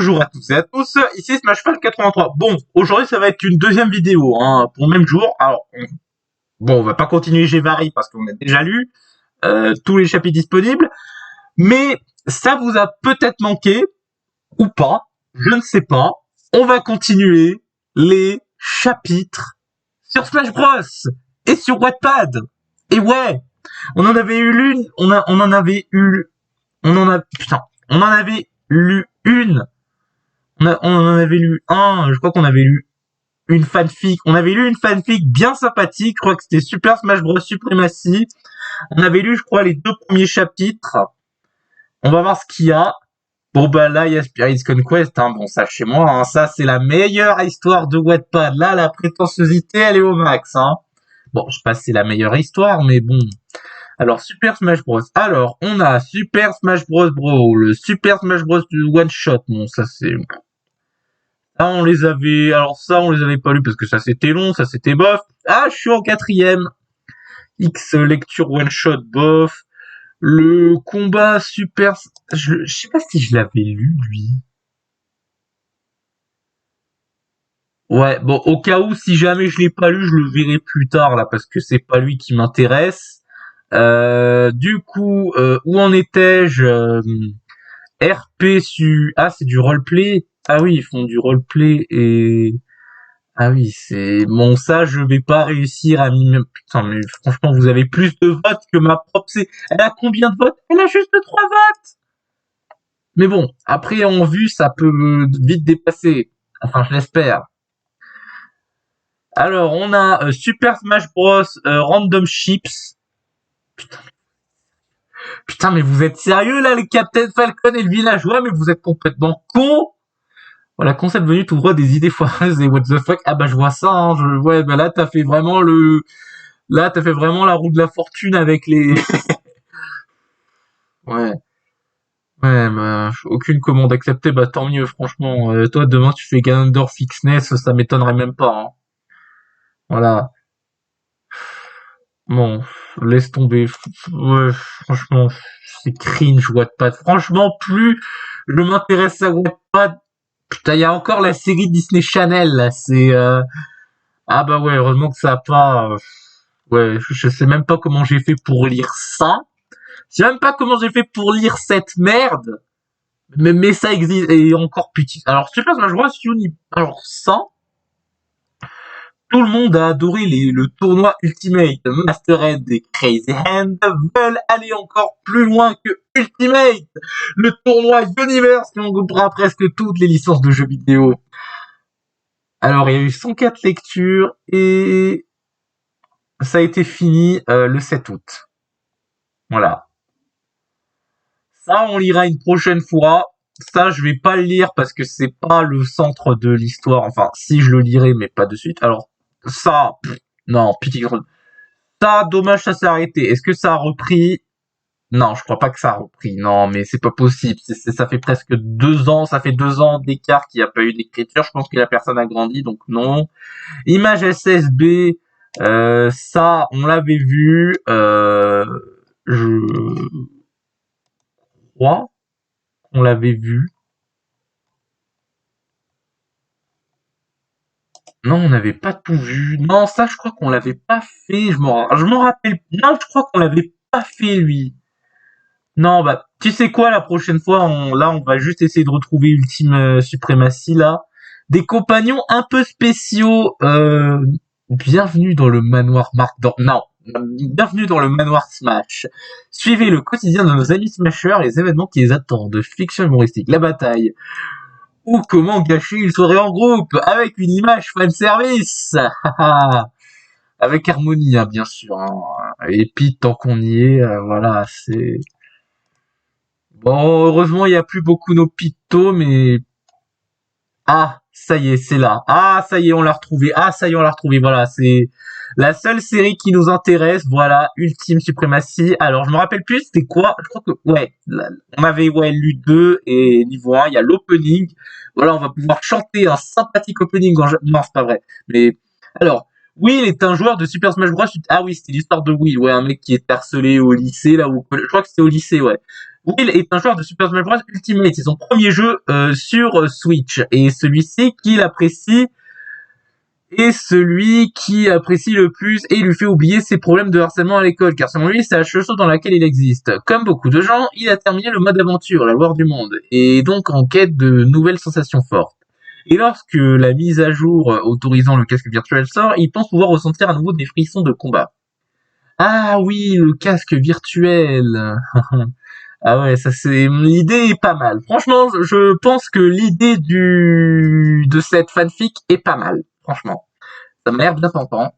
Bonjour à toutes et à tous, ici Smashfall83. Bon, aujourd'hui ça va être une deuxième vidéo, pour le même jour. Alors, bon, on va pas continuer Gévary parce qu'on a déjà lu tous les chapitres disponibles, mais ça vous a peut-être manqué, ou pas, je ne sais pas. On va continuer les chapitres sur Smash Bros et sur Wattpad. Et ouais, on en avait eu l'une, on en avait lu une. On en avait lu un, je crois qu'on avait lu une fanfic. On avait lu une fanfic bien sympathique, je crois que c'était Super Smash Bros Supremacy. On avait lu, je crois, les 2 premiers chapitres. On va voir ce qu'il y a. Bon, bah là, il y a Spirit's Conquest, bon, ça, chez moi, ça, c'est la meilleure histoire de Wattpad. Là, la prétentiosité, elle est au max, Bon, je sais pas si c'est la meilleure histoire, mais bon. Alors, Super Smash Bros. Alors, on a Super Smash Bros. Le Super Smash Bros. One Shot. Bon, ça, c'est... Ah, on les avait pas lus parce que ça, c'était long, ça, c'était bof. Ah, je suis en 4ème. X lecture One Shot, bof. Le combat Super... Je sais pas si je l'avais lu, lui. Ouais, bon, au cas où, si jamais je l'ai pas lu, je le verrai plus tard, là, parce que c'est pas lui qui m'intéresse. Du coup, où en étais-je RP Ah, c'est du roleplay. Ah oui, ils font du roleplay et... Ah oui, c'est... Bon, ça, je vais pas réussir à m'y... Putain, mais franchement, vous avez plus de votes que ma propre... Elle a combien de votes? Elle a juste 3 votes. Mais bon, après, en vue, ça peut vite dépasser. Enfin, je l'espère. Alors, on a Super Smash Bros. Random Chips. Putain, mais vous êtes sérieux, là, le Captain Falcon et le villageois, mais vous êtes complètement cons. Voilà, concept venu tout droit des idées foireuses et what the fuck. Ah bah, je vois ça, ouais, bah là, t'as fait vraiment la roue de la fortune avec les... Ouais. Ouais, bah, aucune commande acceptée, bah tant mieux, franchement. Toi, demain, tu fais Ganondorf Fixness, ça m'étonnerait même pas, Voilà. Bon, laisse tomber. Ouais, franchement, c'est cringe, Wattpad. Franchement, plus je m'intéresse à Wattpad, putain, il y a encore la série Disney Channel, là, c'est... Ah bah ouais, heureusement que ça a pas... Ouais, je sais même pas comment j'ai fait pour lire ça. Je sais même pas comment j'ai fait pour lire cette merde. Mais ça existe, et encore petit. Alors, Super Smash Bros. Alors ça, tout le monde a adoré le tournoi Ultimate. Masterhead et Crazy Hand veulent aller encore plus loin que Ultimate. Le tournoi Universe qui regroupera presque toutes les licences de jeux vidéo. Alors, il y a eu 104 lectures et ça a été fini le 7 août. Voilà. Ça, on lira une prochaine fois. Ça, je vais pas le lire parce que c'est pas le centre de l'histoire. Enfin, si je le lirai, mais pas de suite. Alors, ça, non, pitié. Ça, dommage, ça s'est arrêté. Est-ce que ça a repris? Non, je crois pas que ça a repris. Non, mais c'est pas possible. Ça fait presque 2 ans. Ça fait 2 ans d'écart qu'il n'y a pas eu d'écriture. Je pense que la personne a grandi, donc non. Image SSB, ça, on l'avait vu. Je crois qu'on l'avait vu. Non, on n'avait pas tout vu. Non, ça, je crois qu'on l'avait pas fait. Je m'en rappelle. Non, je crois qu'on l'avait pas fait, lui. Non, bah, tu sais quoi, la prochaine fois, on va juste essayer de retrouver Ultime Supremacy, là. Des compagnons un peu spéciaux. Bienvenue dans le manoir Non, bienvenue dans le manoir Smash. Suivez le quotidien de nos amis Smashers et les événements qui les attendent. Fiction humoristique, la bataille. Ou comment gâcher une soirée en groupe avec une image fanservice. Avec harmonie, bien sûr. Et puis, tant qu'on y est, voilà, c'est... Bon, heureusement, il n'y a plus beaucoup d'hôpitaux, mais... Ah, ça y est, c'est là. Ah, ça y est, on l'a retrouvé. Ah, ça y est, on l'a retrouvé. Voilà, c'est la seule série qui nous intéresse. Voilà, Ultime Supremacy. Alors, je me rappelle plus, c'était quoi? Je crois que, ouais, on avait, lu 2 et niveau 1, il y a l'opening. Voilà, on va pouvoir chanter un sympathique opening. Non, c'est pas vrai. Mais, alors, Will est un joueur de Super Smash Bros. Ah oui, c'était l'histoire de Will. Ouais, un mec qui est harcelé au lycée, là, je crois que c'était au lycée, ouais. Will est un joueur de Super Smash Bros Ultimate. C'est son premier jeu sur Switch. Et celui-ci qu'il apprécie est celui qui apprécie le plus et lui fait oublier ses problèmes de harcèlement à l'école, car selon lui, c'est la seule chose dans laquelle il existe. Comme beaucoup de gens, il a terminé le mode aventure, la gloire du monde, et donc en quête de nouvelles sensations fortes. Et lorsque la mise à jour autorisant le casque virtuel sort, il pense pouvoir ressentir à nouveau des frissons de combat. Ah oui, le casque virtuel. Ah ouais, ça c'est l'idée est pas mal. Franchement, je pense que l'idée de cette fanfic est pas mal. Franchement, ça m'a l'air bien tentant.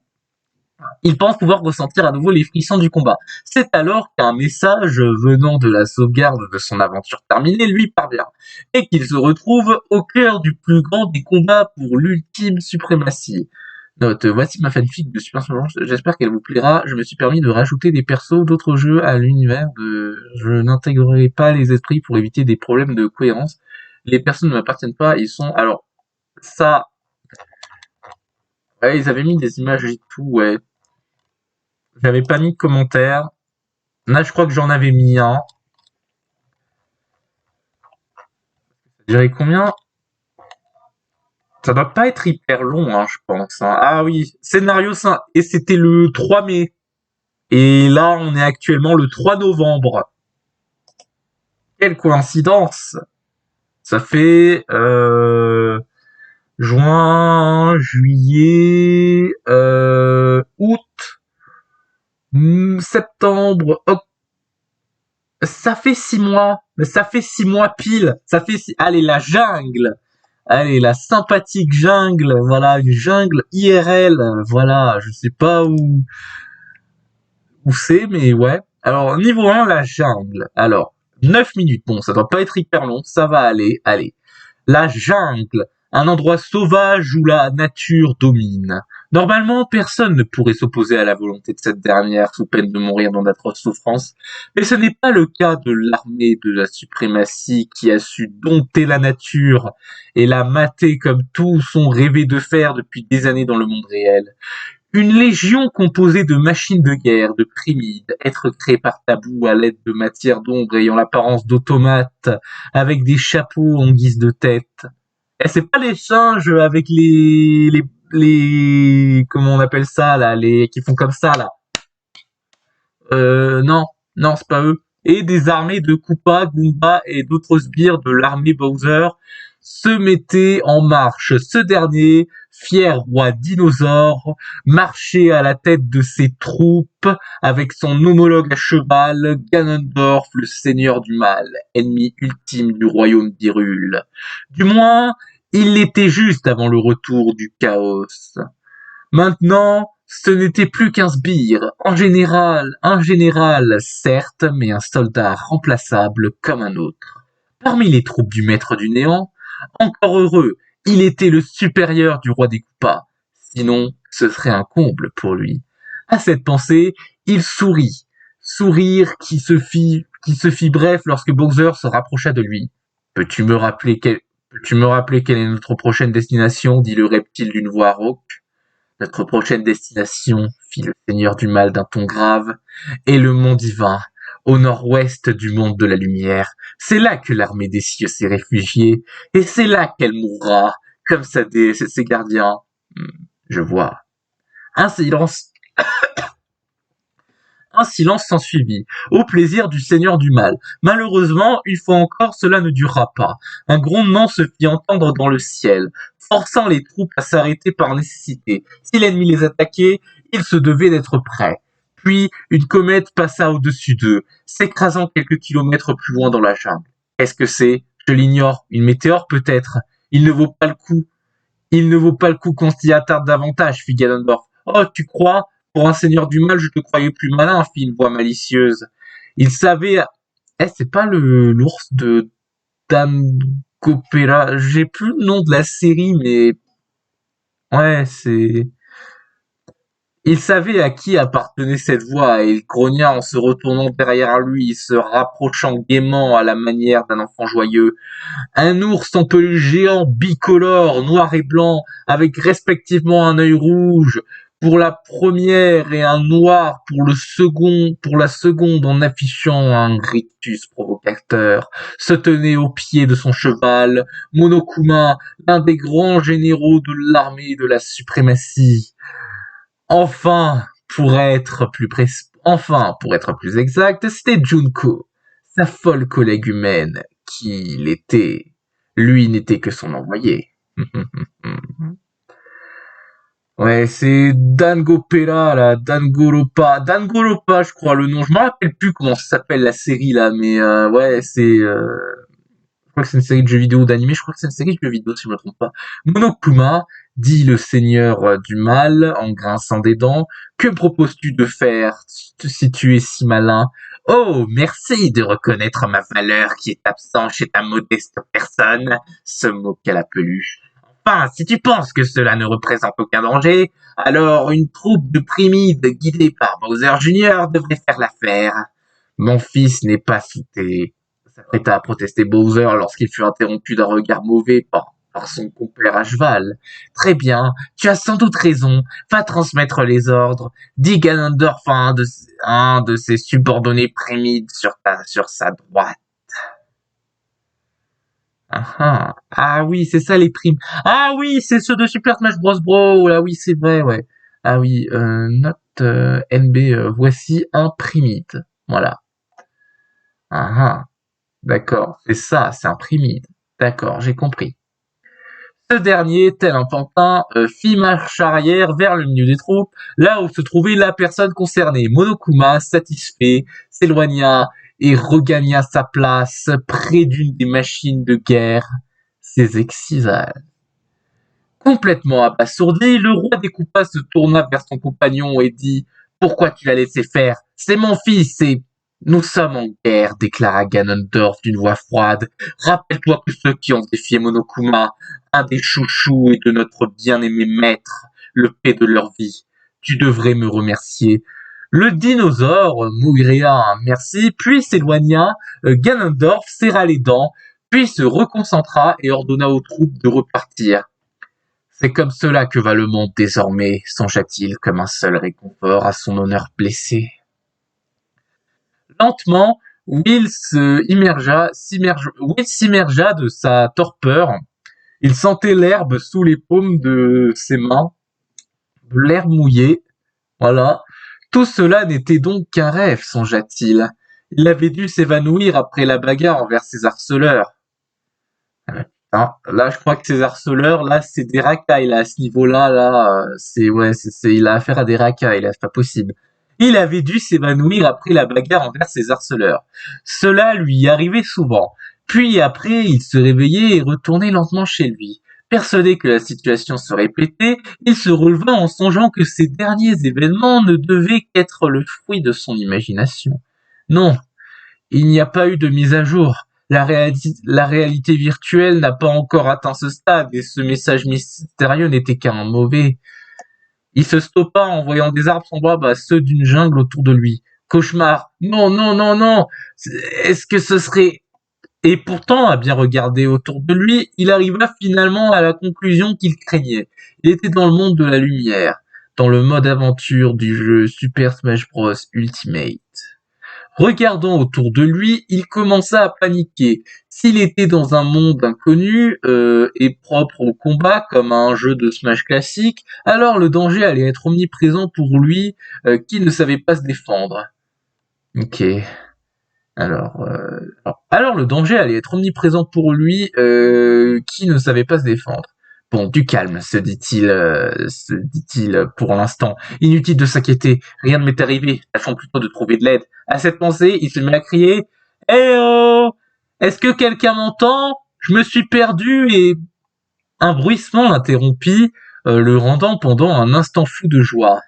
Il pense pouvoir ressentir à nouveau les frissons du combat. C'est alors qu'un message venant de la sauvegarde de son aventure terminée lui parvient, et qu'il se retrouve au cœur du plus grand des combats pour l'ultime suprématie. Note, voici ma fanfic de Super Smash Bros. J'espère qu'elle vous plaira. Je me suis permis de rajouter des persos d'autres jeux à l'univers de... Je n'intégrerai pas les esprits pour éviter des problèmes de cohérence. Les personnes ne m'appartiennent pas, ils sont... Alors, ça... Ouais, ils avaient mis des images et tout, ouais. J'avais pas mis de commentaires. Là, je crois que j'en avais mis un. Ça dirait combien? Ça doit pas être hyper long, hein, je pense. Hein. Ah oui, scénario 5. Et c'était le 3 mai. Et là, on est actuellement le 3 novembre. Quelle coïncidence! Ça fait juin, juillet, août, septembre, octobre. Ça fait 6 mois. Mais ça fait 6 mois pile. Ça fait Allez, la jungle. Allez, la sympathique jungle. Voilà, une jungle IRL. Voilà, je sais pas où c'est, mais ouais. Alors, niveau 1, la jungle. Alors, 9 minutes. Bon, ça doit pas être hyper long. Ça va aller. Allez. La jungle, un endroit sauvage où la nature domine. Normalement, personne ne pourrait s'opposer à la volonté de cette dernière sous peine de mourir dans d'atroces souffrances, mais ce n'est pas le cas de l'armée de la suprématie qui a su dompter la nature et la mater comme tous ont rêvé de faire depuis des années dans le monde réel. Une légion composée de machines de guerre, de primides, êtres créés par tabou à l'aide de matières d'ombre ayant l'apparence d'automates, avec des chapeaux en guise de tête. Et c'est pas les singes avec comment on appelle ça, là, qui font comme ça, là. Non, non, c'est pas eux. Et des armées de Koopa, Goomba et d'autres sbires de l'armée Bowser se mettaient en marche. Ce dernier, fier roi dinosaure, marchait à la tête de ses troupes avec son homologue à cheval, Ganondorf, le seigneur du mal, ennemi ultime du royaume d'Hyrule. Du moins, il l'était juste avant le retour du chaos. Maintenant, ce n'était plus qu'un sbire, un général, certes, mais un soldat remplaçable comme un autre. Parmi les troupes du maître du néant, encore heureux, il était le supérieur du roi des Koopas. Sinon, ce serait un comble pour lui. À cette pensée, il sourit. Sourire qui se fit bref lorsque Bowser se rapprocha de lui. Peux-tu me rappeler quelle est notre prochaine destination? Dit le reptile d'une voix rauque. Notre prochaine destination, fit le seigneur du mal d'un ton grave, est le mont divin, au nord-ouest du monde de la lumière. C'est là que l'armée des cieux s'est réfugiée, et c'est là qu'elle mourra, comme ses gardiens. Je vois. Un silence Un silence s'ensuivit, au plaisir du seigneur du mal. Malheureusement, une fois encore, cela ne dura pas. Un grondement se fit entendre dans le ciel, forçant les troupes à s'arrêter par nécessité. Si l'ennemi les attaquait, ils se devaient d'être prêts. Puis, une comète passa au-dessus d'eux, s'écrasant quelques kilomètres plus loin dans la jungle. Est-ce que c'est, je l'ignore, une météore peut-être? Il ne vaut pas le coup. Il ne vaut pas le coup qu'on s'y attarde davantage, fit Ganondorf. Oh, tu crois? Pour un seigneur du mal, je te croyais plus malin, fit une voix malicieuse. Il savait... c'est pas l'ours de Dan Gopera. J'ai plus le nom de la série, mais... Ouais, c'est... Il savait à qui appartenait cette voix, et il grogna en se retournant derrière lui, se rapprochant gaiement à la manière d'un enfant joyeux. Un ours en peluche géant bicolore, noir et blanc, avec respectivement un œil rouge, pour la première et un noir pour la seconde en affichant un rictus provocateur, se tenait au pied de son cheval, Monokuma, l'un des grands généraux de l'armée de la suprématie. Enfin, pour être plus exact, c'était Junko, sa folle collègue humaine, qui l'était. Lui n'était que son envoyé. Ouais, c'est Dangopera, là, Dangoropa, je crois, le nom. Je me rappelle plus comment ça s'appelle la série, là, mais ouais, je crois que c'est une série de jeux vidéo d'animé, je crois que c'est une série de jeux vidéo, si je me trompe pas. Monokuma, dit le seigneur du mal, en grinçant des dents, que proposes-tu de faire, si tu es si malin? Oh, merci de reconnaître ma valeur qui est absente chez ta modeste personne, se moqua la peluche. Enfin, si tu penses que cela ne représente aucun danger, alors une troupe de primides guidée par Bowser Jr. devrait faire l'affaire. Mon fils n'est pas fouté, s'apprêta à protester Bowser lorsqu'il fut interrompu d'un regard mauvais par son compère à cheval. Très bien, tu as sans doute raison, va transmettre les ordres, dit Ganondorf à un de ses subordonnés primides sur sa droite. Ah oui, c'est ça les primes. Ah oui, c'est ceux de Super Smash Bros. Bro. Là oui, c'est vrai, ouais. Ah oui, note NB, voici un primite. Voilà. Ah, d'accord, c'est ça, c'est un primite. D'accord, j'ai compris. Ce dernier, tel un pantin, fit marche arrière vers le milieu des troupes, là où se trouvait la personne concernée. Monokuma, satisfait, s'éloigna et regagna sa place près d'une des machines de guerre, ses excisales. Complètement abasourdi, le roi des Koopas se tourna vers son compagnon et dit « Pourquoi tu l'as laissé faire? C'est mon fils et... » « Nous sommes en guerre, déclara Ganondorf d'une voix froide. Rappelle-toi que ceux qui ont défié Monokuma, un des chouchous et de notre bien-aimé maître, le paix de leur vie. Tu devrais me remercier. Le dinosaure maugréa un merci, puis s'éloigna. Ganondorf serra les dents, puis se reconcentra et ordonna aux troupes de repartir. C'est comme cela que va le monde désormais, songea-t-il comme un seul réconfort à son honneur blessé. Lentement, Will s'immergea de sa torpeur. Il sentait l'herbe sous les paumes de ses mains, de l'herbe mouillée. Voilà. Tout cela n'était donc qu'un rêve, songea-t-il. Il avait dû s'évanouir après la bagarre envers ses harceleurs. Hein, là, je crois que ces harceleurs, là, c'est des racailles, là, à ce niveau-là, là, il a affaire à des racailles, là, c'est pas possible. Il avait dû s'évanouir après la bagarre envers ses harceleurs. Cela lui arrivait souvent. Puis après, il se réveillait et retournait lentement chez lui. Persuadé que la situation se répétait, il se releva en songeant que ces derniers événements ne devaient qu'être le fruit de son imagination. Non, il n'y a pas eu de mise à jour. La réalité virtuelle n'a pas encore atteint ce stade et ce message mystérieux n'était qu'un mauvais. Il se stoppa en voyant des arbres semblables à ceux d'une jungle autour de lui. Cauchemar. Non, non, non, non. Est-ce que ce serait... Et pourtant, à bien regarder autour de lui, il arriva finalement à la conclusion qu'il craignait. Il était dans le monde de la lumière, dans le mode aventure du jeu Super Smash Bros Ultimate. Regardant autour de lui, il commença à paniquer. S'il était dans un monde inconnu et propre au combat, comme un jeu de Smash classique, alors le danger allait être omniprésent pour lui qui ne savait pas se défendre. Ok. Alors le danger allait être omniprésent pour lui qui ne savait pas se défendre. Bon, du calme, se dit-il pour l'instant. Inutile de s'inquiéter, rien ne m'est arrivé, tâchons plutôt de trouver de l'aide. À cette pensée, il se mit à crier « Eh oh! Est-ce que quelqu'un m'entend? Je me suis perdu et... » Un bruissement l'interrompit, le rendant pendant un instant fou de joie.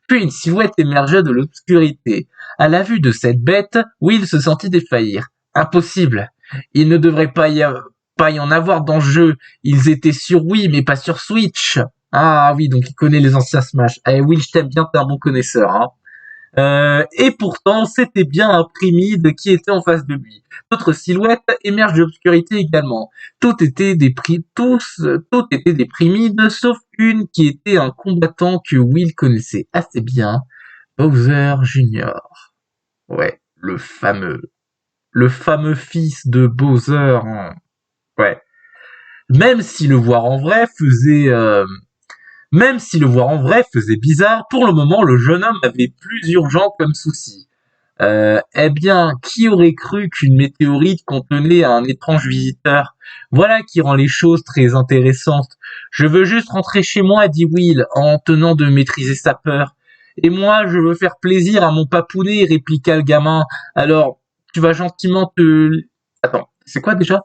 Puis une silhouette émergea de l'obscurité. À la vue de cette bête, Will se sentit défaillir. Impossible. Il ne devrait pas y en avoir dans le jeu. Ils étaient sur Wii, mais pas sur Switch. Ah oui, donc il connaît les anciens Smash. Eh Will, je t'aime bien, t'es un bon connaisseur. Hein. Et pourtant, c'était bien un primide qui était en face de lui. D'autres silhouettes émergent de l'obscurité également. Tout étaient des primides, sauf une qui était un combattant que Will connaissait assez bien, Bowser Jr. Ouais, le fameux fils de Bowser, hein. Ouais. Même si le voir en vrai faisait, même si le voir en vrai faisait bizarre, pour le moment, le jeune homme avait plus urgent comme souci. Eh bien, qui aurait cru qu'une météorite contenait un étrange visiteur? Voilà qui rend les choses très intéressantes. Je veux juste rentrer chez moi, dit Will, en tenant de maîtriser sa peur. Et moi, je veux faire plaisir à mon papounet, répliqua le gamin. Alors, tu vas gentiment te... Attends, c'est quoi déjà?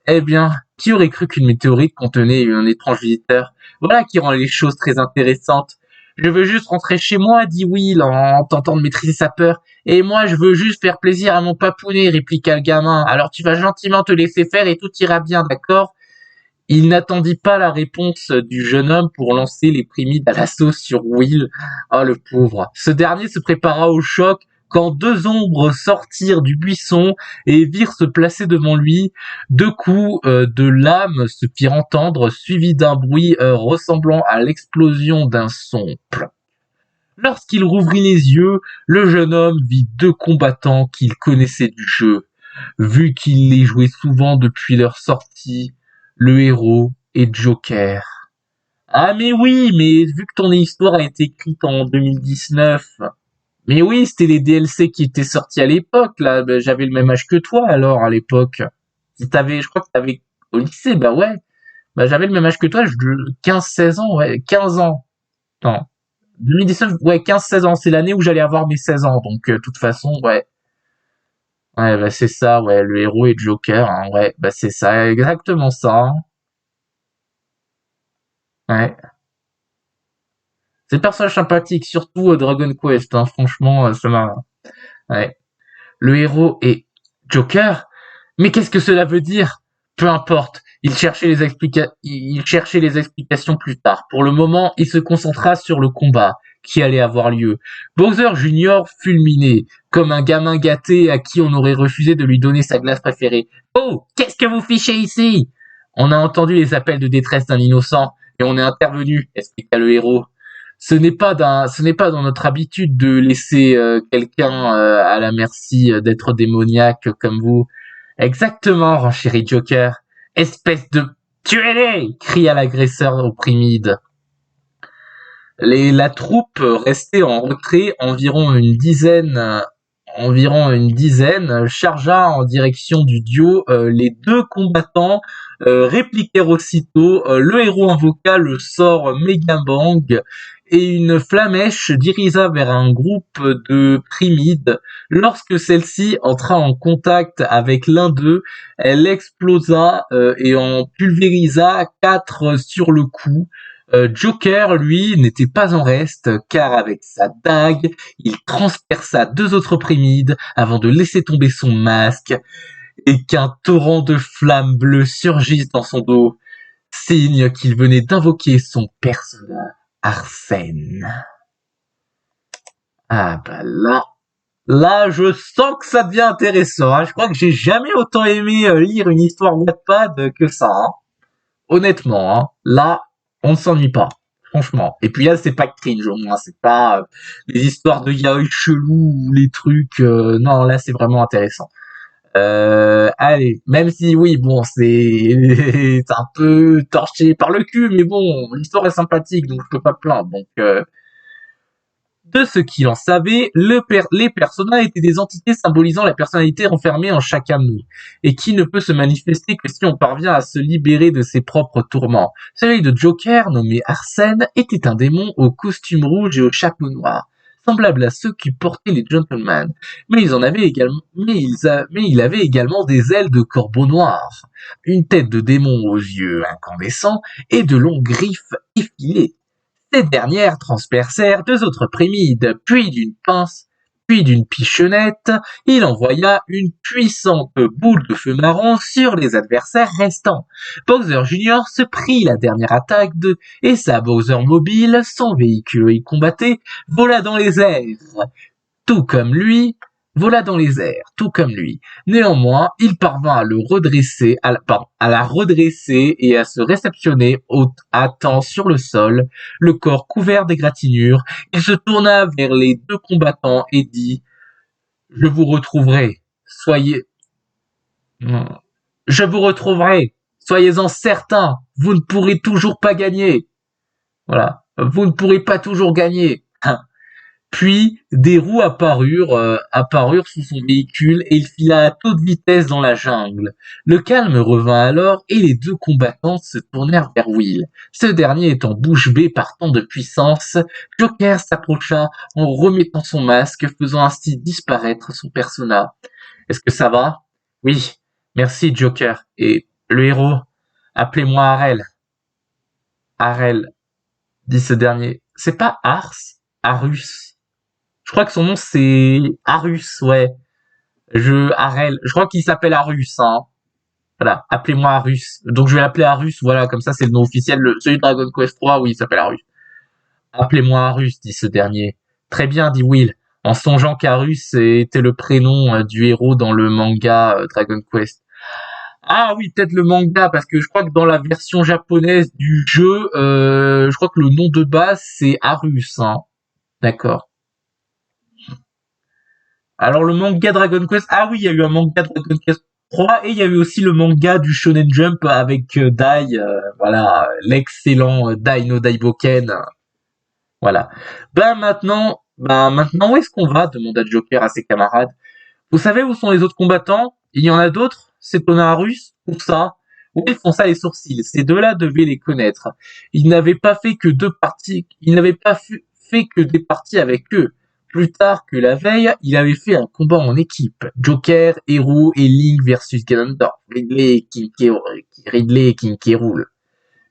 Eh bien, qui aurait cru qu'une météorite contenait un étrange visiteur? Voilà qui rend les choses très intéressantes. Je veux juste rentrer chez moi, dit Will en tentant de maîtriser sa peur. Et moi, je veux juste faire plaisir à mon papounet, répliqua le gamin. Alors tu vas gentiment te laisser faire et tout ira bien, d'accord? Il n'attendit pas la réponse du jeune homme pour lancer les primides à la sauce sur Will. Ah, le pauvre. Ce dernier se prépara au choc quand deux ombres sortirent du buisson et virent se placer devant lui. Deux coups de lame se firent entendre, suivis d'un bruit ressemblant à l'explosion d'un son. Lorsqu'il rouvrit les yeux, le jeune homme vit deux combattants qu'il connaissait du jeu, vu qu'il les jouait souvent depuis leur sortie, le héros et Joker. Ah mais oui, mais vu que ton histoire a été écrite en 2019, mais oui, c'était les DLC qui étaient sortis à l'époque, là, ben, j'avais le même âge que toi alors à l'époque. Si t'avais, je crois que t'avais au lycée, bah ouais, bah j'avais le même âge que toi, 15-16 ans, ouais, 15 ans. Non. 2019, ouais, 15-16 ans, c'est l'année où j'allais avoir mes 16 ans, donc de toute façon, ouais. Ouais, bah c'est ça, ouais, le héros et Joker, hein, ouais, bah c'est ça, exactement ça, hein. Ouais. C'est le personnage sympathique, surtout Dragon Quest, hein, franchement, ça m'a... Ouais. Le héros est Joker? Mais qu'est-ce que cela veut dire? Peu importe, il cherchait les explications plus tard. Pour le moment, il se concentra sur le combat qui allait avoir lieu. Bowser Jr. fulminait, comme un gamin gâté à qui on aurait refusé de lui donner sa glace préférée. Oh, qu'est-ce que vous fichez ici? On a entendu les appels de détresse d'un innocent et on est intervenu, expliqua le héros. Ce n'est pas dans notre habitude de laisser quelqu'un à la merci d'être démoniaque comme vous. Exactement, renchérit Joker. Espèce de... Tuez-les! Cria l'agresseur opprimide. La troupe restait en retrait, environ une dizaine, chargea en direction du duo. Les deux combattants répliquèrent aussitôt. Le héros invoqua le sort Megabang et une flamèche dirigea vers un groupe de primides. Lorsque celle-ci entra en contact avec l'un d'eux, elle explosa et en pulvérisa 4 sur le coup. Joker, lui, n'était pas en reste, car avec sa dague, il transperça 2 autres primides avant de laisser tomber son masque et qu'un torrent de flammes bleues surgisse dans son dos, signe qu'il venait d'invoquer son personnage, Arsène. Ah bah là, je sens que ça devient intéressant, hein. Je crois que j'ai jamais autant aimé lire une histoire Wattpad que ça, hein. Honnêtement, hein. Là, on ne s'ennuie pas, franchement. Et puis là, c'est pas cringe au moins, c'est pas les histoires de yaoi chelou ou les trucs. Non, là, c'est vraiment intéressant. Allez, même si oui, bon, c'est un peu torché par le cul, mais bon, l'histoire est sympathique, donc je peux pas me plaindre. Donc, de ce qu'il en savait, les personas étaient des entités symbolisant la personnalité renfermée en chacun de nous, et qui ne peut se manifester que si on parvient à se libérer de ses propres tourments. Celui de Joker, nommé Arsène, était un démon au costume rouge et au chapeau noir, semblable à ceux qui portaient les gentlemen, mais il avait également des ailes de corbeau noir, une tête de démon aux yeux incandescents et de longues griffes effilées. Ces dernières transpercèrent 2 autres primides, puis d'une pince, puis d'une pichonnette, il envoya une puissante boule de feu marron sur les adversaires restants. Bowser Jr. se prit la dernière attaque et sa Bowser Mobile, son véhicule où il combattait, vola dans les airs. Tout comme lui, vola dans les airs, tout comme lui. Néanmoins, il parvint à la redresser et à se réceptionner à temps sur le sol, le corps couvert d'égratignures. Il se tourna vers les deux combattants et dit: Je vous retrouverai. Je vous retrouverai. Soyez-en certains. Vous ne pourrez toujours pas gagner. Voilà. Vous ne pourrez pas toujours gagner. Puis, des roues apparurent sous son véhicule et il fila à toute vitesse dans la jungle. Le calme revint alors et les deux combattants se tournèrent vers Will. Ce dernier étant bouche bée par tant de puissance, Joker s'approcha en remettant son masque, faisant ainsi disparaître son persona. Est-ce que ça va? Oui. Merci, Joker. Et le héros? Appelez-moi Harel. Harel, dit ce dernier. C'est pas Arus. Je crois que son nom c'est Arus, ouais. Harel. Je crois qu'il s'appelle Arus, hein. Voilà. Appelez-moi Arus. Donc je vais l'appeler Arus, voilà, comme ça c'est le nom officiel. Celui de Dragon Quest 3, oui, il s'appelle Arus. Appelez-moi Arus, dit ce dernier. Très bien, dit Will, en songeant qu'Arus était le prénom du héros dans le manga Dragon Quest. Ah oui, peut-être le manga, parce que je crois que dans la version japonaise du jeu, je crois que le nom de base c'est Arus, hein. D'accord. Alors le manga Dragon Quest, ah oui, il y a eu un manga Dragon Quest 3 et il y a eu aussi le manga du Shonen Jump avec Dai, voilà, l'excellent Dai no Daiboken. Voilà. Maintenant, où est-ce qu'on va? Demanda Joker à ses camarades. Vous savez où sont les autres combattants? Il y en a d'autres? S'étonna Russe. Où ça? Oui, il fronça les sourcils. Ces deux-là devaient les connaître. Il n'avait pas fait que des parties avec eux. Plus tard que la veille, il avait fait un combat en équipe. Joker, Hero et Link versus Ganondorf. Ridley et King K. Rool.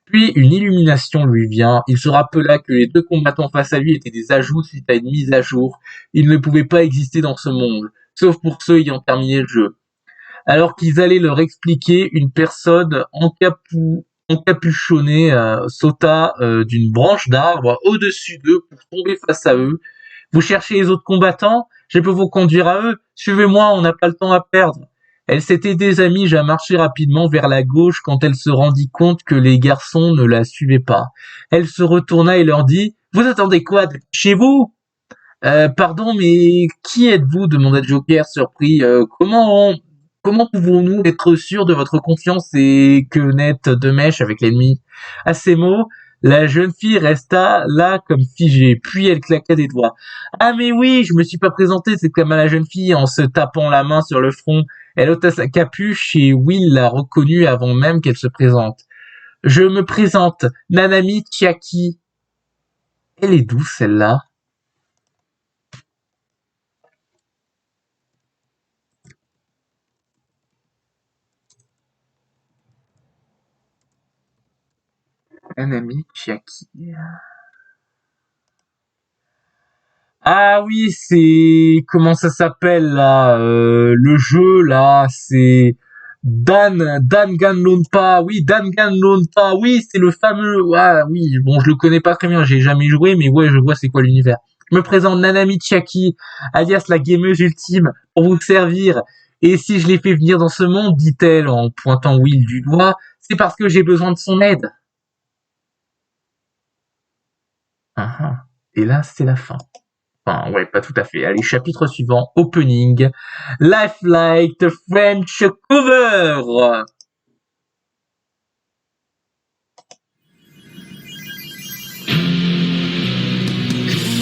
Puis une illumination lui vient. Il se rappela que les deux combattants face à lui étaient des ajouts suite à une mise à jour. Ils ne pouvaient pas exister dans ce monde, sauf pour ceux ayant terminé le jeu. Alors qu'ils allaient leur expliquer, une personne encapuchonnée sauta d'une branche d'arbre au-dessus d'eux pour tomber face à eux. Vous cherchez les autres combattants? Je peux vous conduire à eux. Suivez-moi, on n'a pas le temps à perdre. Elle s'était désamise à marcher rapidement vers la gauche quand elle se rendit compte que les garçons ne la suivaient pas. Elle se retourna et leur dit: Vous attendez quoi? Chez vous? Pardon, mais qui êtes-vous? Demanda Joker, surpris. Comment pouvons-nous être sûrs de votre confiance et que n'êtes de mèche avec l'ennemi? À ces mots, la jeune fille resta là comme figée, puis elle claqua des doigts. Ah mais oui, je me suis pas présentée, s'exclama la jeune fille en se tapant la main sur le front. Elle ôta sa capuche et Will la reconnut avant même qu'elle se présente. Je me présente, Nanami Chiaki. Elle est d'où celle-là? Nanami Chiaki. Ah oui, c'est comment ça s'appelle là le jeu là, c'est Danganronpa. Oui, Danganronpa. Oui, c'est le fameux. Ah oui, bon, je le connais pas très bien, j'ai jamais joué, mais ouais, je vois c'est quoi l'univers. Je me présente Nanami Chiaki, alias la gameuse ultime, pour vous servir. Et si je l'ai fait venir dans ce monde, dit-elle en pointant Will du doigt, c'est parce que j'ai besoin de son aide. Ah ah. Et là, c'est la fin. Enfin, ouais, pas tout à fait. Allez, chapitre suivant, opening. Life Like the French Cover. Quand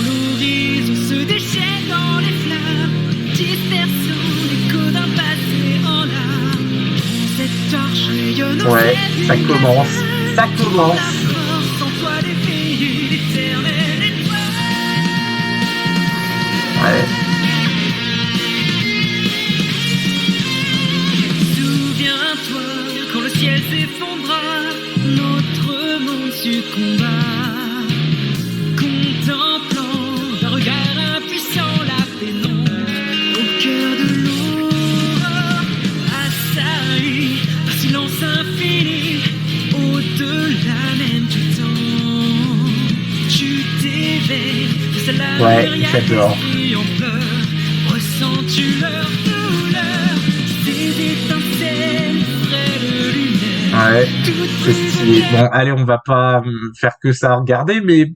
l'horizon se déchaîne dans les flammes, dispersant l'écho d'un passé en larmes. Cette torche rayonne au Ouais, ciel ça commence. Ça commence. La force en toi d'éveiller l'éternelle étoile. Ouais. Souviens-toi quand le ciel s'effondra, notre monde succomba. Contemplant d'un regard impuissant la pénombre au cœur de l'aurore, assailli par silence infini, au-delà même du temps. Tu t'éveilles face à la Ouais, j'adore. en pleurs, ressens-tu Ouais, c'est stylé. Bon, allez, on va pas faire que ça à regarder, mais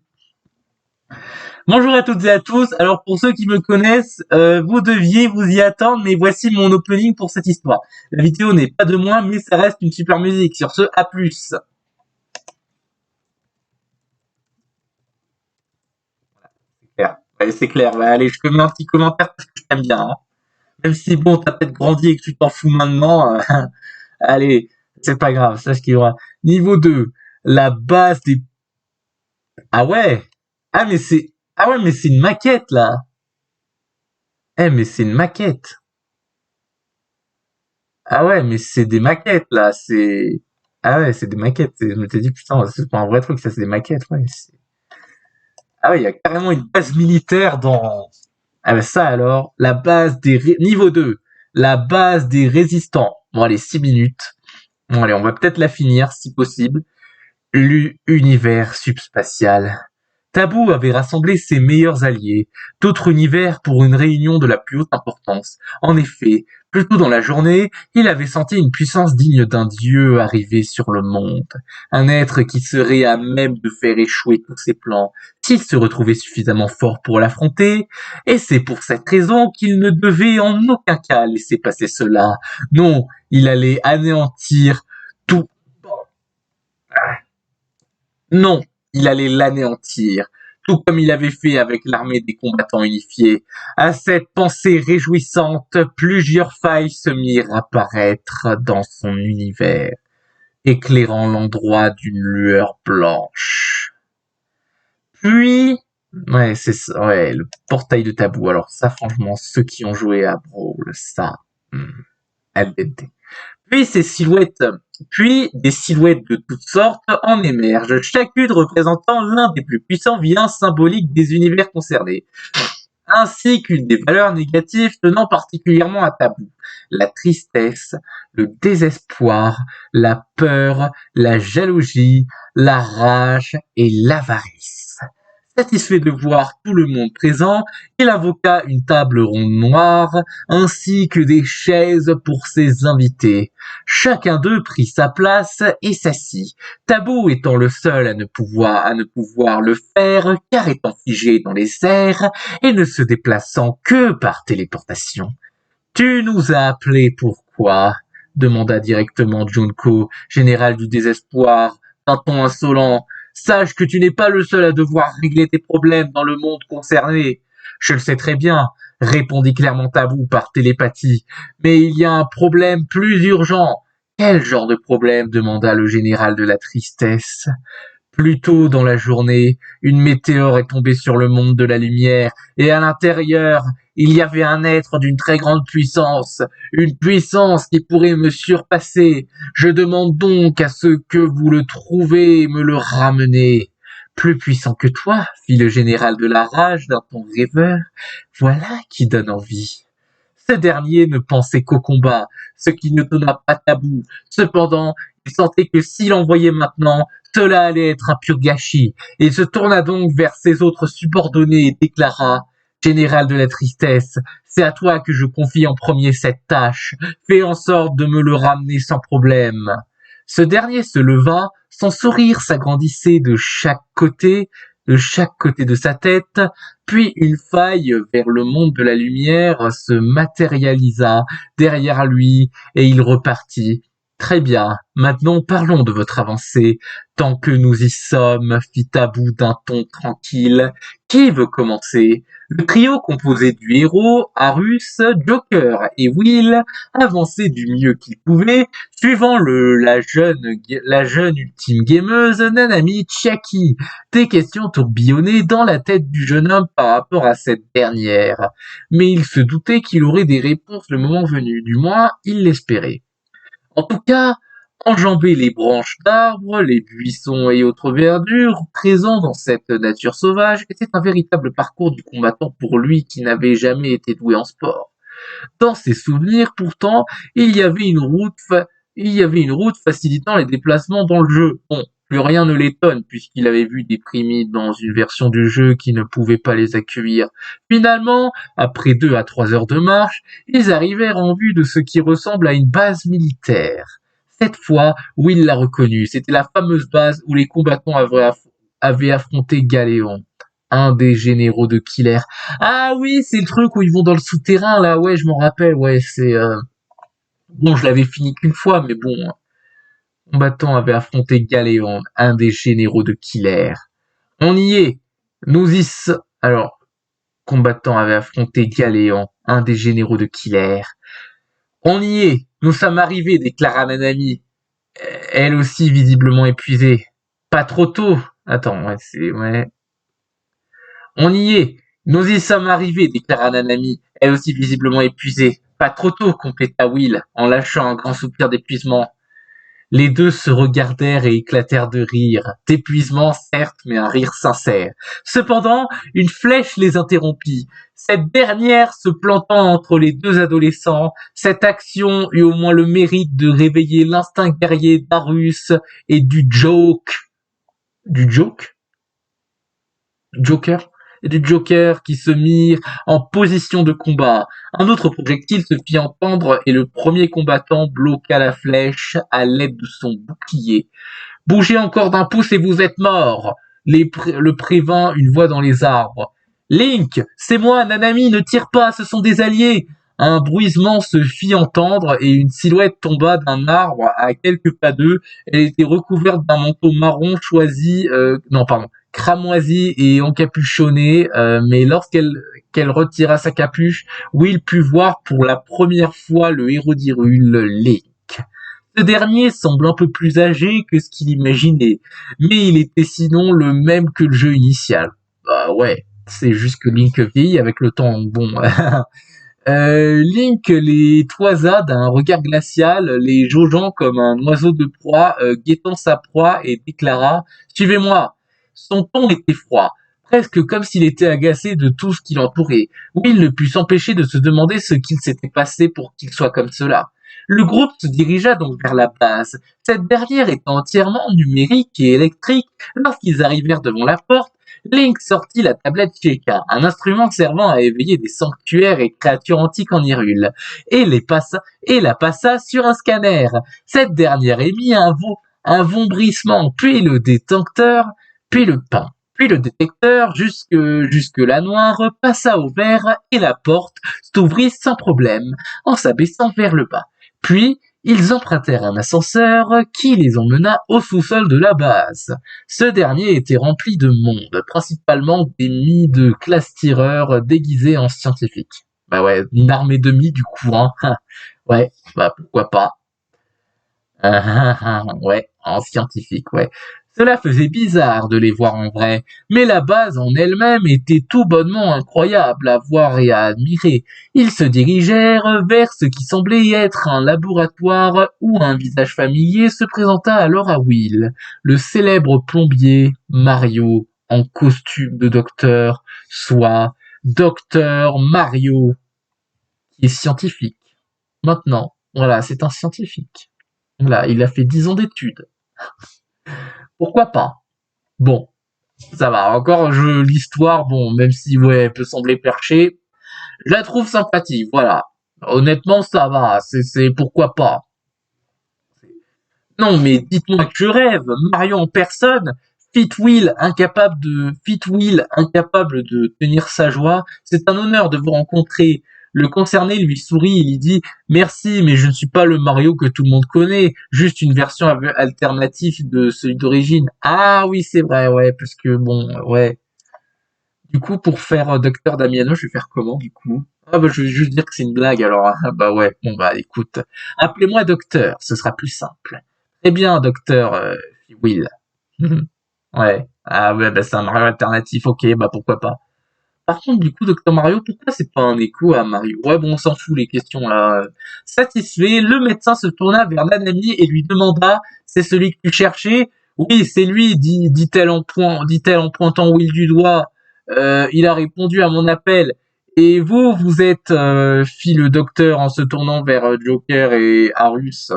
bonjour à toutes et à tous. Alors pour ceux qui me connaissent, vous deviez vous y attendre, mais voici mon opening pour cette histoire. La vidéo n'est pas de moi, mais ça reste une super musique. Sur ce, à plus. Clair. Ouais, c'est clair. Ouais, allez, je te mets un petit commentaire parce que je t'aime bien. Hein. Même si bon, t'as peut-être grandi et que tu t'en fous maintenant. Allez, c'est pas grave, sache qu'il y aura. Niveau 2, la base des... Ah ouais. Ah ouais, mais c'est une maquette là. Mais c'est une maquette. Ah ouais, mais c'est des maquettes là, c'est... Ah ouais, c'est des maquettes. Je me t'ai dit, putain, c'est pas un vrai truc, ça c'est des maquettes, ouais. Ah ouais, il y a carrément une base militaire dans... Ah bah ça alors, Niveau 2, la base des résistants. Bon allez, 6 minutes. Bon allez, on va peut-être la finir, si possible. L'univers subspatial. Tabou avait rassemblé ses meilleurs alliés, d'autres univers pour une réunion de la plus haute importance. En effet, plus tôt dans la journée, il avait senti une puissance digne d'un dieu arriver sur le monde. Un être qui serait à même de faire échouer tous ses plans, s'il se retrouvait suffisamment fort pour l'affronter, et c'est pour cette raison qu'il ne devait en aucun cas laisser passer cela. Non, il allait anéantir tout. Non, il allait l'anéantir, tout comme il avait fait avec l'armée des combattants unifiés. À cette pensée réjouissante, plusieurs failles se mirent à apparaître dans son univers, éclairant l'endroit d'une lueur blanche. Puis, ouais, c'est ça, ouais, le portail de Tabou. Alors ça, franchement, ceux qui ont joué à Brawl, ça, LBD. Puis des silhouettes de toutes sortes en émergent, chacune représentant l'un des plus puissants liens symboliques des univers concernés, ainsi qu'une des valeurs négatives tenant particulièrement à Tabou: la tristesse, le désespoir, la peur, la jalousie, la rage et l'avarice. Satisfait de voir tout le monde présent, il invoqua une table ronde noire, ainsi que des chaises pour ses invités. Chacun d'eux prit sa place et s'assit, Tabou étant le seul à ne pouvoir le faire, car étant figé dans les airs et ne se déplaçant que par téléportation. « Tu nous as appelés pourquoi ?» demanda directement Junko, général du désespoir, d'un ton insolent. « Sache que tu n'es pas le seul à devoir régler tes problèmes dans le monde concerné. »« Je le sais très bien, » répondit clairement Tabou par télépathie. « Mais il y a un problème plus urgent. »« Quel genre de problème ?» demanda le général de la tristesse. Plus tôt dans la journée, une météore est tombée sur le monde de la lumière, et à l'intérieur, il y avait un être d'une très grande puissance, une puissance qui pourrait me surpasser. Je demande donc à ce que vous le trouvez me le ramenez. Plus puissant que toi, fit le général de la rage d'un ton rêveur. Voilà qui donne envie. Ce dernier ne pensait qu'au combat, ce qui ne donna pas Tabou. Cependant, il sentait que s'il envoyait maintenant, cela allait être un pur gâchis. Il se tourna donc vers ses autres subordonnés et déclara: « Général de la tristesse, c'est à toi que je confie en premier cette tâche. Fais en sorte de me le ramener sans problème. » Ce dernier se leva, son sourire s'agrandissait de chaque côté de sa tête, puis une faille vers le monde de la lumière se matérialisa derrière lui et il repartit. « Très bien, maintenant parlons de votre avancée. Tant que nous y sommes, fit Tabou d'un ton tranquille. Qui veut commencer ? » Le trio composé du héros, Arus, Joker et Will avançait du mieux qu'il pouvait, suivant la jeune ultime gameuse Nanami Chiaki. Des questions tourbillonnaient dans la tête du jeune homme par rapport à cette dernière, mais il se doutait qu'il aurait des réponses le moment venu, du moins il l'espérait. En tout cas, enjamber les branches d'arbres, les buissons et autres verdures présents dans cette nature sauvage était un véritable parcours du combattant pour lui qui n'avait jamais été doué en sport. Dans ses souvenirs, pourtant, il y avait une route facilitant les déplacements dans le jeu. Bon, plus rien ne l'étonne puisqu'il avait vu des primites dans une version du jeu qui ne pouvait pas les accueillir. Finalement, après 2 à 3 heures de marche, ils arrivèrent en vue de ce qui ressemble à une base militaire. Cette fois, Will l'a reconnu. C'était la fameuse base où les combattants avaient affronté Galéon, un des généraux de Killer. Ah oui, c'est le truc où ils vont dans le souterrain, là. Ouais, je m'en rappelle. Ouais, c'est... Bon, je l'avais fini qu'une fois, mais bon. Combattants avaient affronté Galéon, un des généraux de Killer. On y est. Alors, combattants avaient affronté Galéon, un des généraux de Killer. On y est. Nous sommes arrivés, déclara Nanami, elle aussi visiblement épuisée. Pas trop tôt. Attends, ouais. On y est. Nous y sommes arrivés, déclara Nanami, elle aussi visiblement épuisée. Pas trop tôt, compléta Will, en lâchant un grand soupir d'épuisement. Les deux se regardèrent et éclatèrent de rire. D'épuisement, certes, mais un rire sincère. Cependant, une flèche les interrompit. Cette dernière se plantant entre les deux adolescents, cette action eut au moins le mérite de réveiller l'instinct guerrier d'Arus et du Joker qui se mirent en position de combat. Un autre projectile se fit entendre et le premier combattant bloqua la flèche à l'aide de son bouclier. « Bougez encore d'un pouce et vous êtes morts !» le prévint une voix dans les arbres. « Link, c'est moi, Nanami, ne tire pas, ce sont des alliés !» Un bruissement se fit entendre et une silhouette tomba d'un arbre à quelques pas d'eux. Elle était recouverte d'un manteau marron cramoisi et encapuchonné, mais lorsqu'elle retira sa capuche, Will put voir pour la première fois le héros d'Hyrule, Link. Ce dernier semble un peu plus âgé que ce qu'il imaginait, mais il était sinon le même que le jeu initial. Bah ouais, c'est juste que Link vieillit avec le temps, bon... Link les toisa d'un regard glacial, les jaugeant comme un oiseau de proie, guettant sa proie, et déclara « Suivez-moi !» Son ton était froid, presque comme s'il était agacé de tout ce qui l'entourait. Will ne put s'empêcher de se demander ce qu'il s'était passé pour qu'il soit comme cela. Le groupe se dirigea donc vers la base. Cette dernière étant entièrement numérique et électrique, lorsqu'ils arrivèrent devant la porte, Link sortit la tablette Sheikah, un instrument servant à éveiller des sanctuaires et créatures antiques en Hyrule, et la passa sur un scanner. Cette dernière émit un vombrissement, puis le détecteur, puis le détecteur, jusque la noire, passa au vert et la porte s'ouvrit sans problème, en s'abaissant vers le bas. Puis, ils empruntèrent un ascenseur qui les emmena au sous-sol de la base. Ce dernier était rempli de monde, principalement des mis de classe tireurs déguisés en scientifiques. Bah ouais, une armée de mis du coup, hein. Ouais, bah pourquoi pas. Ouais, en scientifique, ouais. Cela faisait bizarre de les voir en vrai, mais la base en elle-même était tout bonnement incroyable à voir et à admirer. Ils se dirigèrent vers ce qui semblait être un laboratoire où un visage familier se présenta alors à Will, le célèbre plombier Mario en costume de docteur, soit Docteur Mario, qui est scientifique. Maintenant, voilà, c'est un scientifique. Voilà, il a fait 10 ans d'études. Pourquoi pas? Bon, ça va. Encore, l'histoire, bon, même si, ouais, elle peut sembler perchée, je la trouve sympathique, voilà. Honnêtement, ça va. C'est pourquoi pas. Non, mais dites-moi que je rêve. Mario en personne, Fit Will incapable de tenir sa joie. C'est un honneur de vous rencontrer. Le concerné lui sourit, il lui dit « Merci, mais je ne suis pas le Mario que tout le monde connaît, juste une version alternative de celui d'origine. » Ah oui, c'est vrai, ouais, parce que bon, ouais. Du coup, pour faire Docteur Damiano, je vais faire comment, du coup? Ah bah, je vais juste dire que c'est une blague, alors. Ah bah ouais, bon bah écoute. Appelez-moi Docteur, ce sera plus simple. Très bien, Docteur Will. Ouais. Ah ouais, bah c'est un Mario alternatif, ok, bah pourquoi pas. Par contre, du coup, Dr Mario, pourquoi c'est pas un écho à Mario? Ouais, bon, on s'en fout, les questions, là. Satisfait, le médecin se tourna vers Nanami et lui demanda, c'est celui que tu cherchais? Oui, c'est lui, dit-elle en pointant Will du doigt. Il a répondu à mon appel. Et vous êtes, fit le docteur en se tournant vers Joker et Arus.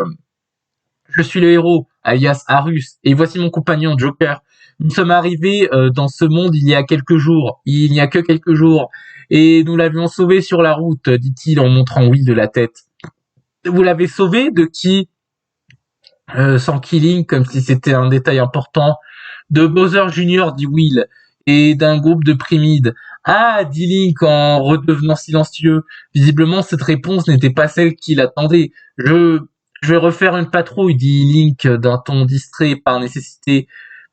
Je suis le héros, alias Arus, et voici mon compagnon Joker. Nous sommes arrivés dans ce monde il y a quelques jours. Il n'y a que quelques jours. Et nous l'avions sauvé sur la route, dit-il en montrant Will de la tête. Vous l'avez sauvé? De qui? sans Killing, comme si c'était un détail important. De Bowser Jr., dit Will, et d'un groupe de Primides. Ah, dit Link en redevenant silencieux. Visiblement, cette réponse n'était pas celle qu'il attendait. Je vais refaire une patrouille, dit Link d'un ton distrait par nécessité.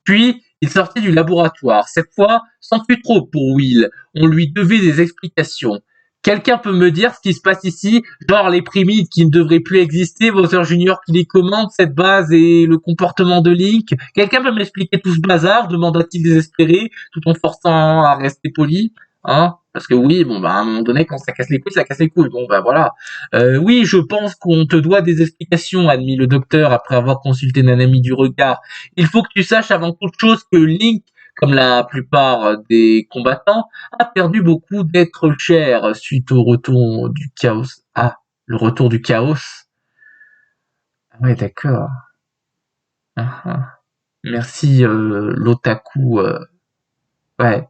Puis, il sortit du laboratoire. Cette fois, sans plus trop pour Will. On lui devait des explications. Quelqu'un peut me dire ce qui se passe ici? Genre les primides qui ne devraient plus exister, Bowser Junior qui les commande, cette base et le comportement de Link? Quelqu'un peut m'expliquer tout ce bazar? Demanda-t-il désespéré, tout en forçant à rester poli. Hein? Parce que oui, bon bah à un moment donné, quand ça casse les couilles, ça casse les couilles. Bon bah voilà. Oui, je pense qu'on te doit des explications, admit le docteur après avoir consulté Nanami du regard. Il faut que tu saches avant toute chose que Link, comme la plupart des combattants, a perdu beaucoup d'êtres chers suite au retour du chaos. Ah, le retour du chaos. Ah ouais, d'accord. Ah, ah. Merci l'otaku. Ouais,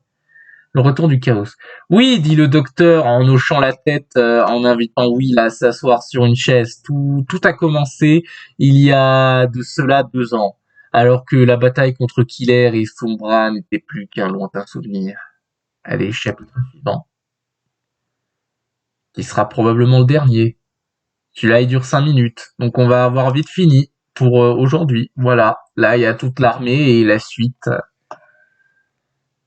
le retour du chaos. Oui, dit le docteur en hochant la tête, en invitant Will à s'asseoir sur une chaise. Tout a commencé il y a de cela 2 ans, alors que la bataille contre Killer et Sombra n'était plus qu'un lointain souvenir. Allez, chapitre suivant, qui sera probablement le dernier. Celui-là, il dure 5 minutes, donc on va avoir vite fini pour aujourd'hui. Voilà, là, il y a toute l'armée et la suite.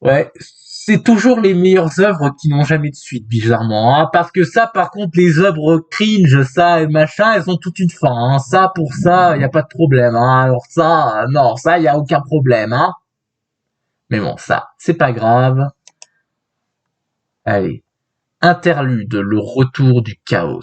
Ouais, c'est toujours les meilleures œuvres qui n'ont jamais de suite, bizarrement. Hein, parce que ça, par contre, les œuvres cringe, ça et machin, elles ont toute une fin. Hein. Ça, pour ça, il y a pas de problème. Hein. Alors ça, non, ça, il y a aucun problème. Hein. Mais bon, ça, c'est pas grave. Allez, interlude, le retour du chaos.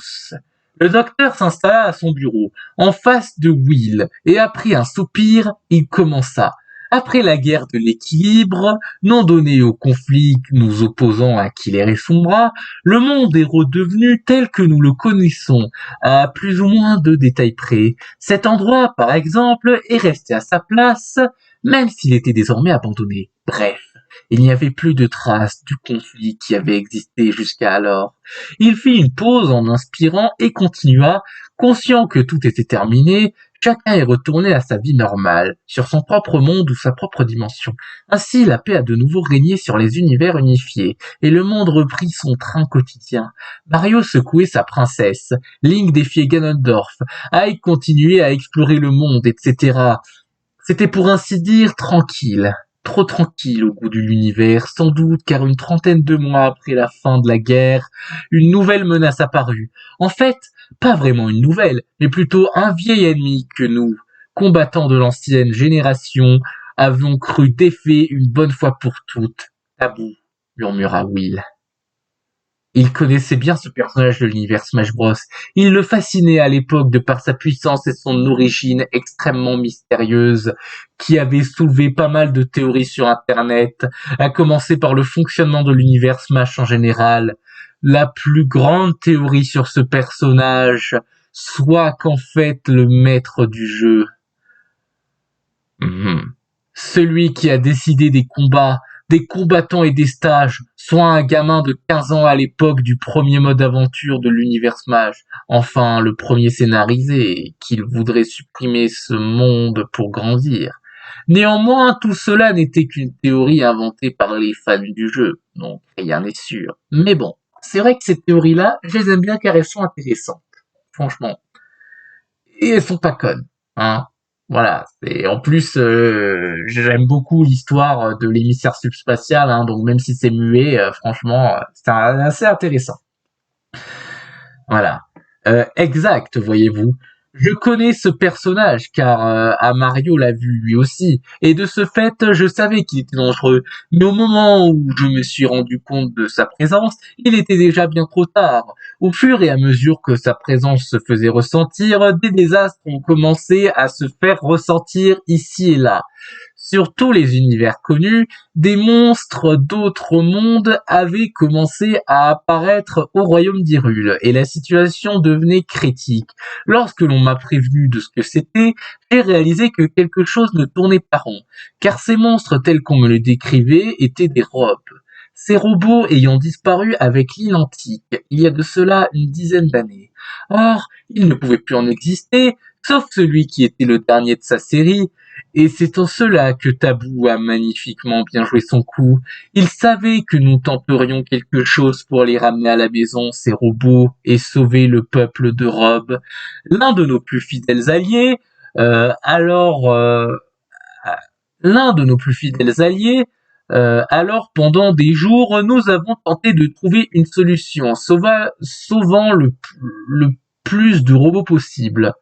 Le docteur s'installa à son bureau, en face de Will, et après un soupir, il commença. Après la guerre de l'équilibre, non donnée au conflit nous opposant à Killer et Sombra, le monde est redevenu tel que nous le connaissons, à plus ou moins de détails près. Cet endroit, par exemple, est resté à sa place, même s'il était désormais abandonné. Bref, il n'y avait plus de traces du conflit qui avait existé jusqu'à alors. Il fit une pause en inspirant et continua, conscient que tout était terminé, chacun est retourné à sa vie normale, sur son propre monde ou sa propre dimension. Ainsi, la paix a de nouveau régné sur les univers unifiés, et le monde reprit son train quotidien. Mario secouait sa princesse, Link défiait Ganondorf, Ike continuait à explorer le monde, etc. C'était pour ainsi dire tranquille. Trop tranquille au bout de l'univers, sans doute car une trentaine de mois après la fin de la guerre, une nouvelle menace apparut. En fait, pas vraiment une nouvelle, mais plutôt un vieil ennemi que nous, combattants de l'ancienne génération, avions cru défait une bonne fois pour toutes. Tabou, murmura Will. Il connaissait bien ce personnage de l'univers Smash Bros. Il le fascinait à l'époque de par sa puissance et son origine extrêmement mystérieuse, qui avait soulevé pas mal de théories sur Internet, à commencer par le fonctionnement de l'univers Smash en général. La plus grande théorie sur ce personnage, soit qu'en fait le maître du jeu, celui qui a décidé des combattants et des stages, soit un gamin de 15 ans à l'époque du premier mode aventure de l'univers Smash, enfin le premier scénarisé, qu'il voudrait supprimer ce monde pour grandir. Néanmoins, tout cela n'était qu'une théorie inventée par les fans du jeu, donc rien n'est sûr. Mais bon, c'est vrai que ces théories-là, je les aime bien car elles sont intéressantes, franchement. Et elles sont pas connes, hein. Voilà, et en plus, j'aime beaucoup l'histoire de l'émissaire subspatial, hein, donc même si c'est muet, franchement, c'est assez intéressant. Voilà. Exact, voyez-vous. Je connais ce personnage car Mario l'a vu lui aussi, et de ce fait, je savais qu'il était dangereux. Mais au moment où je me suis rendu compte de sa présence, il était déjà bien trop tard. Au fur et à mesure que sa présence se faisait ressentir, des désastres ont commencé à se faire ressentir ici et là. Sur tous les univers connus, des monstres d'autres mondes avaient commencé à apparaître au royaume d'Hyrule, et la situation devenait critique. Lorsque l'on m'a prévenu de ce que c'était, j'ai réalisé que quelque chose ne tournait pas rond, car ces monstres tels qu'on me les décrivait étaient des robes. Ces robots ayant disparu avec l'île antique, il y a de cela une dizaine d'années. Or, ils ne pouvaient plus en exister, sauf celui qui était le dernier de sa série, et c'est en cela que Tabou a magnifiquement bien joué son coup. Il savait que nous tenterions quelque chose pour les ramener à la maison, ces robots, et sauver le peuple de Rob, l'un de nos plus fidèles alliés. Euh, alors, euh, L'un de nos plus fidèles alliés. Alors, pendant des jours, nous avons tenté de trouver une solution, sauvant le plus de robots possible.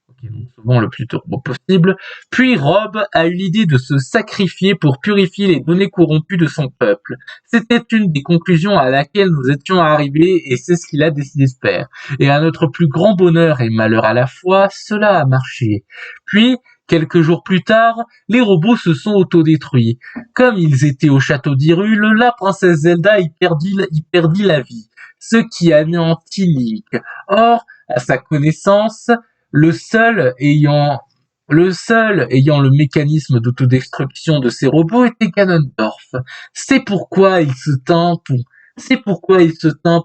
Ok, donc sauvant le plus de robots possible. Puis Rob a eu l'idée de se sacrifier pour purifier les données corrompues de son peuple. C'était une des conclusions à laquelle nous étions arrivés et c'est ce qu'il a décidé de faire. Et à notre plus grand bonheur et malheur à la fois, cela a marché. Puis, quelques jours plus tard, les robots se sont autodétruits. Comme ils étaient au château d'Hyrule, la princesse Zelda y perdit la vie, ce qui anéantit Link. Or, à sa connaissance, le seul ayant le mécanisme d'autodestruction de ces robots était Ganondorf. C'est pourquoi il se tint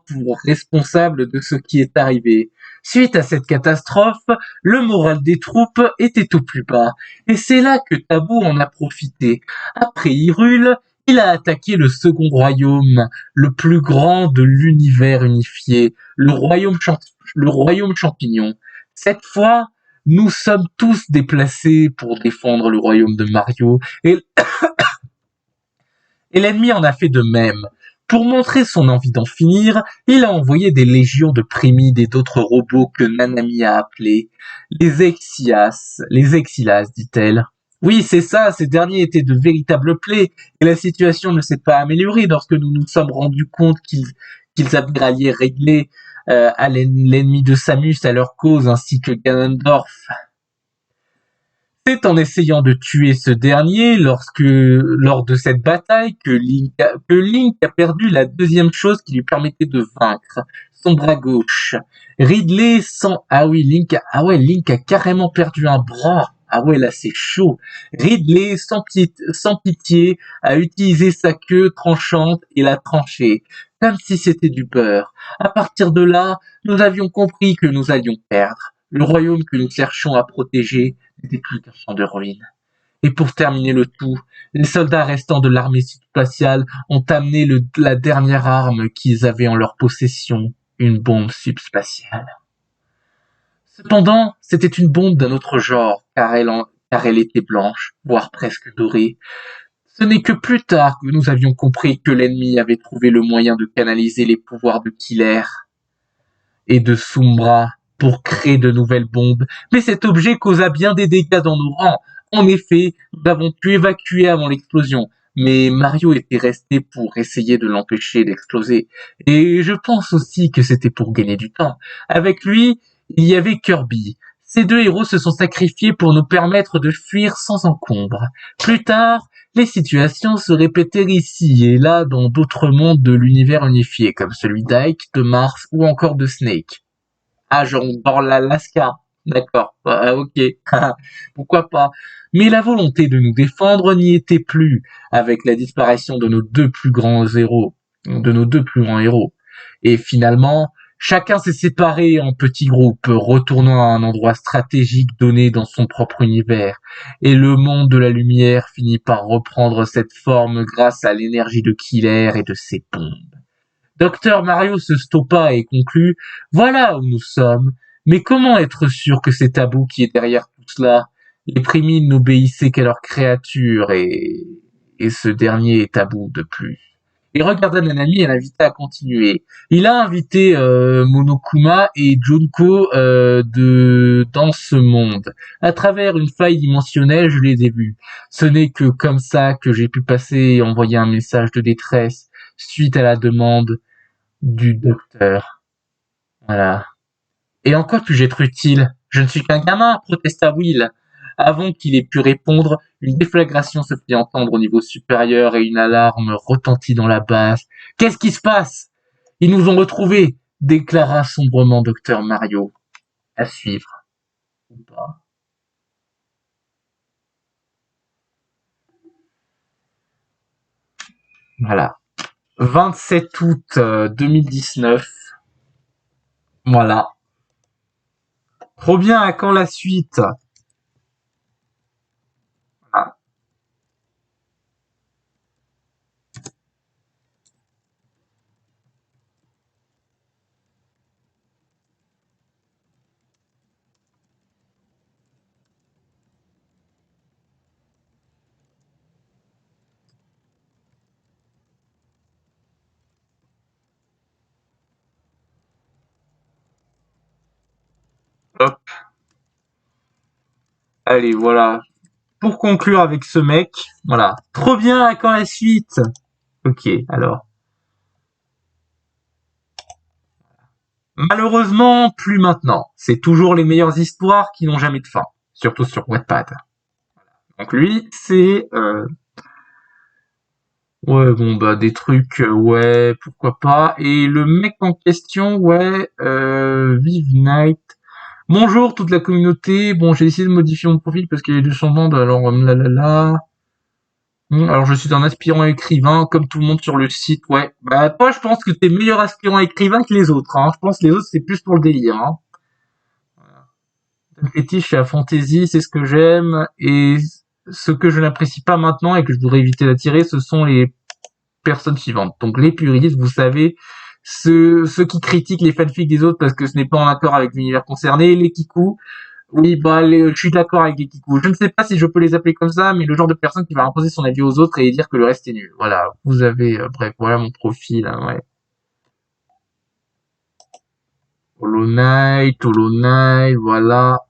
pour responsable de ce qui est arrivé. Suite à cette catastrophe, le moral des troupes était au plus bas, et c'est là que Tabou en a profité. Après Hyrule, il a attaqué le second royaume, le plus grand de l'univers unifié, le royaume champignon. Cette fois, nous sommes tous déplacés pour défendre le royaume de Mario, et l'ennemi en a fait de même. Pour montrer son envie d'en finir, il a envoyé des légions de Primides et d'autres robots que Nanami a appelés les Exilas, dit-elle. Oui, c'est ça, ces derniers étaient de véritables plaies, et la situation ne s'est pas améliorée lorsque nous nous sommes rendus compte qu'ils avaient rallié Ridley à l'ennemi de Samus à leur cause, ainsi que Ganondorf. C'est en essayant de tuer ce dernier lors de cette bataille que Link a perdu la deuxième chose qui lui permettait de vaincre, son bras gauche. Link a carrément perdu un bras. Ah ouais, là c'est chaud. Ridley, sans pitié, a utilisé sa queue tranchante et l'a tranché, comme si c'était du beurre. À partir de là, nous avions compris que nous allions perdre. Le royaume que nous cherchions à protéger n'était plus qu'un champ de ruines. Et pour terminer le tout, les soldats restants de l'armée subspatiale ont amené la dernière arme qu'ils avaient en leur possession, une bombe subspatiale. Cependant, c'était une bombe d'un autre genre, car elle était blanche, voire presque dorée. Ce n'est que plus tard que nous avions compris que l'ennemi avait trouvé le moyen de canaliser les pouvoirs de Killer et de Sombra pour créer de nouvelles bombes, mais cet objet causa bien des dégâts dans nos rangs. En effet, nous l'avons pu évacuer avant l'explosion, mais Mario était resté pour essayer de l'empêcher d'exploser. Et je pense aussi que c'était pour gagner du temps. Avec lui, il y avait Kirby. Ces deux héros se sont sacrifiés pour nous permettre de fuir sans encombre. Plus tard, les situations se répétèrent ici et là dans d'autres mondes de l'univers unifié, comme celui d'Ike, de Mars ou encore de Snake. Ah, genre dans l'Alaska. D'accord. Ok. Pourquoi pas. Mais la volonté de nous défendre n'y était plus avec la disparition de nos deux plus grands héros. Et finalement, chacun s'est séparé en petits groupes, retournant à un endroit stratégique donné dans son propre univers. Et le monde de la lumière finit par reprendre cette forme grâce à l'énergie de Killer et de ses bombes. Docteur Mario se stoppa et conclut « Voilà où nous sommes. Mais comment être sûr que c'est Tabou qui est derrière tout cela? Les Primides n'obéissaient qu'à leur créature et ce dernier est Tabou de plus. » Il regarda Nanami et l'invita à continuer. Il a invité Monokuma et Junko dans ce monde. À travers une faille dimensionnelle, je les ai vus. Ce n'est que comme ça que j'ai pu passer et envoyer un message de détresse suite à la demande du docteur. Voilà. Et en quoi puis-je être utile? Je ne suis qu'un gamin, protesta Will. Avant qu'il ait pu répondre, une déflagration se fit entendre au niveau supérieur et une alarme retentit dans la base. « Qu'est-ce qui se passe? Ils nous ont retrouvés !» déclara sombrement Docteur Mario. À suivre. Ou pas. Voilà. 27 août 2019. Voilà. Trop bien, à quand la suite? Ah, hop, allez, voilà. Pour conclure avec ce mec, voilà. Trop bien, à quand la suite? Ok, alors. Malheureusement, plus maintenant. C'est toujours les meilleures histoires qui n'ont jamais de fin. Surtout sur Wattpad. Donc lui, c'est... ouais, bon, bah, des trucs, ouais, pourquoi pas. Et le mec en question, ouais, Vive Night. Bonjour toute la communauté. Bon, j'ai essayé de modifier mon profil parce qu'il y a 200 bandes, alors là. Alors je suis un aspirant écrivain, comme tout le monde sur le site, ouais. Bah toi, je pense que t'es meilleur aspirant écrivain que les autres, hein. Je pense que les autres, c'est plus pour le délire, hein. Le fétiche, c'est la fantaisie, c'est ce que j'aime, et ce que je n'apprécie pas maintenant et que je voudrais éviter d'attirer, ce sont les personnes suivantes. Donc les puristes, vous savez, ceux qui critiquent les fanfics des autres parce que ce n'est pas en accord avec l'univers concerné, les kikous. Oui, bah, je suis d'accord avec les kikous. Je ne sais pas si je peux les appeler comme ça, mais le genre de personne qui va imposer son avis aux autres et dire que le reste est nul. Voilà, vous avez, bref, voilà mon profil, hein, ouais. Hollow Knight, voilà.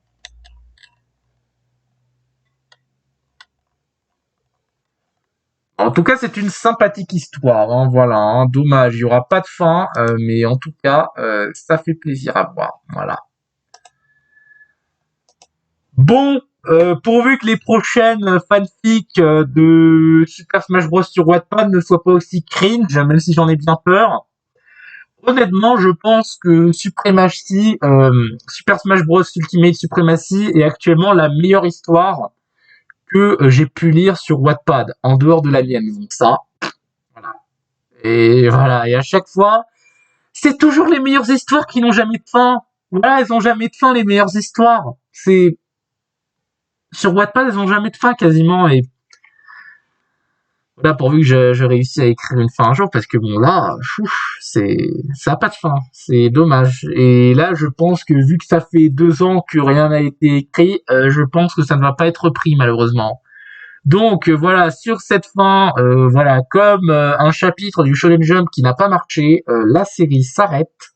En tout cas, c'est une sympathique histoire, hein, voilà, hein. Dommage, il y aura pas de fin, mais en tout cas, ça fait plaisir à voir, voilà. Bon, pourvu que les prochaines fanfics de Super Smash Bros sur Wattpad ne soient pas aussi cringe, même si j'en ai bien peur. Honnêtement, je pense que Super Smash Bros Ultimate Supremacy est actuellement la meilleure histoire que j'ai pu lire sur Wattpad, en dehors de la mienne. Donc ça, voilà. Et voilà, et à chaque fois, c'est toujours les meilleures histoires qui n'ont jamais de fin. Voilà, elles ont jamais de fin, les meilleures histoires. C'est sur Wattpad, elles ont jamais de fin quasiment. Et là, pourvu que je réussisse à écrire une fin un jour, parce que bon là, ça a pas de fin, c'est dommage. Et là, je pense que vu que ça fait 2 ans que rien n'a été écrit, je pense que ça ne va pas être repris malheureusement. Donc voilà, sur cette fin, voilà, comme un chapitre du Shonen Jump qui n'a pas marché, la série s'arrête.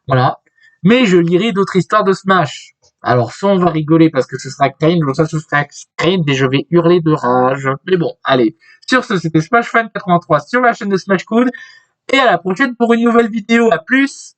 Voilà. Mais je lirai d'autres histoires de Smash. Alors, soit on va rigoler parce que ce sera cringe, soit ce sera cringe et je vais hurler de rage. Mais bon, allez. Sur ce, c'était Smash Fan 83 sur la chaîne de Smash Code. Et à la prochaine pour une nouvelle vidéo. À plus!